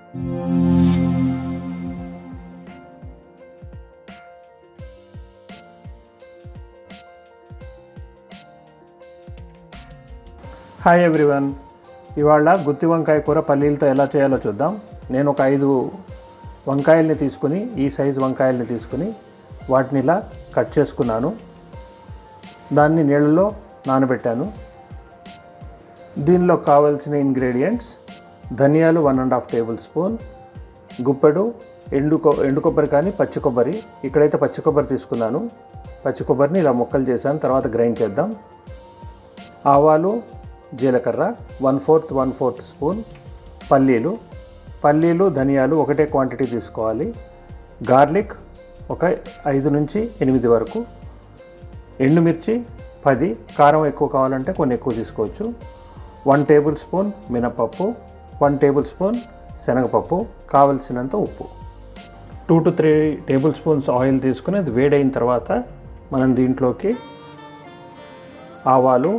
Hi everyone, ఇవాళ గుత్తి వంకాయ కూర పల్లీలతో ఎలా చేయాలో చూద్దాం. నేను ఒక 5 వంకాయల్ని తీసుకుని, ఈ సైజు వంకాయల్ని తీసుకుని వాటిని ఇలా కట్ చేసుకున్నాను. దాన్ని నీళ్ళలో నానబెట్టాను. దీనిలో కావాల్సిన ఇంగ్రీడియంట్స్: ధనియాలు 1.5 టేబుల్ స్పూన్, గుప్పెడు ఎండు కొబ్బరి కానీ పచ్చి కొబ్బరి. ఇక్కడైతే పచ్చి కొబ్బరి తీసుకున్నాను. పచ్చి కొబ్బరిని ఇలా ముక్కలు చేశాను. తర్వాత గ్రైండ్ చేద్దాం. ఆవాలు, జీలకర్ర 1/4 స్పూన్, పల్లీలు ధనియాలు ఒకటే క్వాంటిటీ తీసుకోవాలి. గార్లిక్ ఒక 5 నుంచి 8 వరకు, ఎండుమిర్చి 10, కారం ఎక్కువ కావాలంటే కొన్ని ఎక్కువ తీసుకోవచ్చు. 1 టేబుల్ స్పూన్ మినపప్పు, 1 టేబుల్ స్పూన్ శనగపప్పు, కావలసినంత ఉప్పు. 2 to 3 టేబుల్ స్పూన్స్ ఆయిల్ తీసుకుని అది వేడైన తర్వాత మనం దీంట్లోకి ఆవాలు,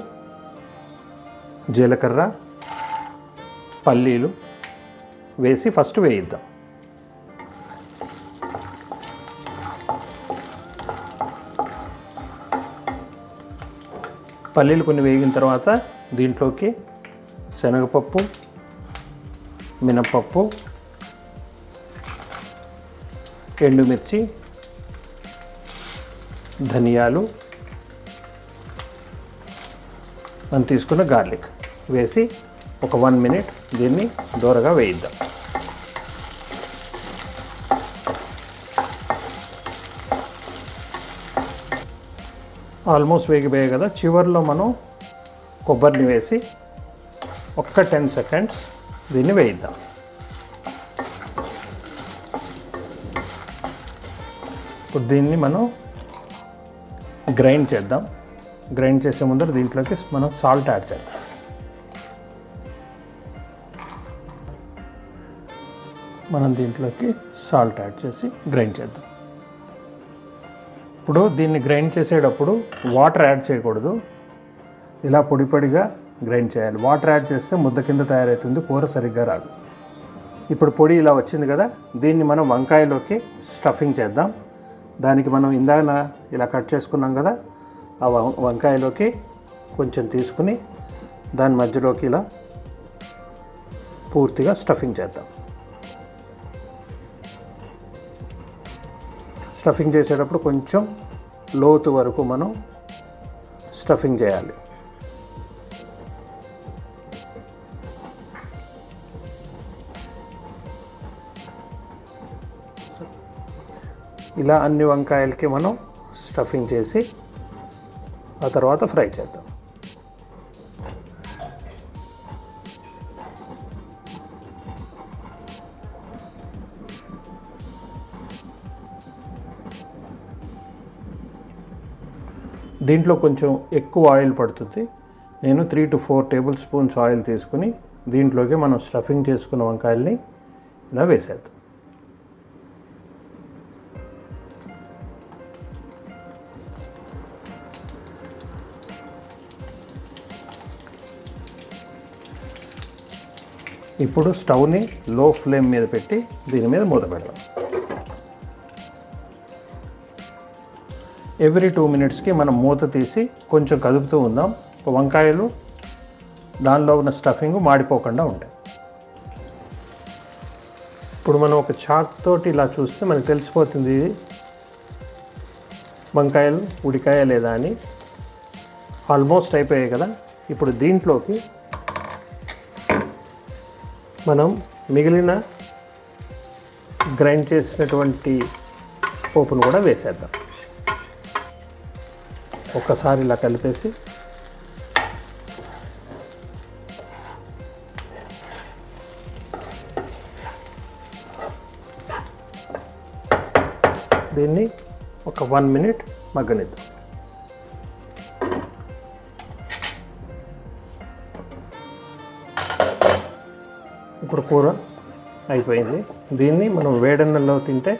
జీలకర్ర, పల్లీలు వేసి ఫస్ట్ వేయిద్దాం. పల్లీలు కొన్ని వేగిన తర్వాత దీంట్లోకి శనగపప్పు, మినపప్పు, ఎండుమిర్చి, ధనియాలు, మనం తీసుకున్న గార్లిక్ వేసి ఒక 1 మినిట్ దీన్ని దూరగా వేయిద్దాం. ఆల్మోస్ట్ వేగిపోయాయి కదా. చివరిలో మనం కొబ్బరిని వేసి ఒక్క 10 సెకండ్స్ దీన్ని వేయిద్దాం. ఇప్పుడు దీన్ని మనం గ్రైండ్ చేద్దాం. గ్రైండ్ చేసే ముందర దీంట్లోకి మనం సాల్ట్ యాడ్ చేద్దాం. మనం దీంట్లోకి సాల్ట్ యాడ్ చేసి గ్రైండ్ చేద్దాం. ఇప్పుడు దీన్ని గ్రైండ్ చేసేటప్పుడు వాటర్ యాడ్ చేయకూడదు. ఇలా పొడిగా గ్రైండ్ చేయాలి. వాటర్ యాడ్ చేస్తే ముద్ద కింద తయారవుతుంది, కూర సరిగ్గా రాదు. ఇప్పుడు పొడి ఇలా వచ్చింది కదా, దీన్ని మనం వంకాయలోకి స్టఫింగ్ చేద్దాం. దానికి మనం ఇందాక ఇలా కట్ చేసుకున్నాం కదా, ఆ వంకాయలోకి కొంచెం తీసుకుని దాని మధ్యలోకి ఇలా పూర్తిగా స్టఫింగ్ చేద్దాం. స్టఫింగ్ చేసేటప్పుడు కొంచెం లోతు వరకు మనం స్టఫింగ్ చేయాలి. ఇలా అన్ని వంకాయలకి మనం స్టఫింగ్ చేసి ఆ తర్వాత ఫ్రై చేద్దాం. దీంట్లో కొంచెం ఎక్కువ ఆయిల్ పడుతుంది. నేను 3 to 4 టేబుల్ స్పూన్స్ ఆయిల్ తీసుకుని దీంట్లోకి మనం స్టఫింగ్ చేసుకున్న వంకాయల్ని ఇలా వేసేద్దాం. ఇప్పుడు స్టవ్ని లో ఫ్లేమ్ మీద పెట్టి దీని మీద మూత పెడదాం. ఎవ్రీ 2 మినిట్స్కి మనం మూత తీసి కొంచెం కదుపుతూ ఉందాం. వంకాయలు దానిలో ఉన్న స్టఫింగ్ మాడిపోకుండా ఉంటాయి. ఇప్పుడు మనం ఒక చాక్ తోటి ఇలా చూస్తే మనకు తెలిసిపోతుంది వంకాయలు ఉడికాయా లేదా అని. ఆల్మోస్ట్ అయిపోయాయి కదా. ఇప్పుడు దీంట్లోకి మనం మిగిలిన గ్రైండ్ చేసినటువంటి పోపును కూడా వేసేద్దాం. ఒక్కసారి ఇలా కలిపేసి దీన్ని ఒక 1 మినిట్ మగ్గనిద్దాం. ఇప్పుడు కూర అయిపోయింది. దీన్ని మనం వేడన్నలో తింటే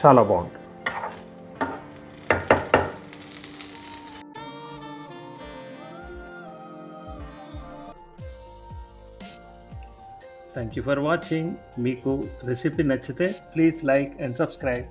చాలా బాగుంటుంది. Thank you. Thank you for watching. మీకు రెసిపీ నచ్చితే ప్లీజ్ లైక్ అండ్ సబ్స్క్రైబ్.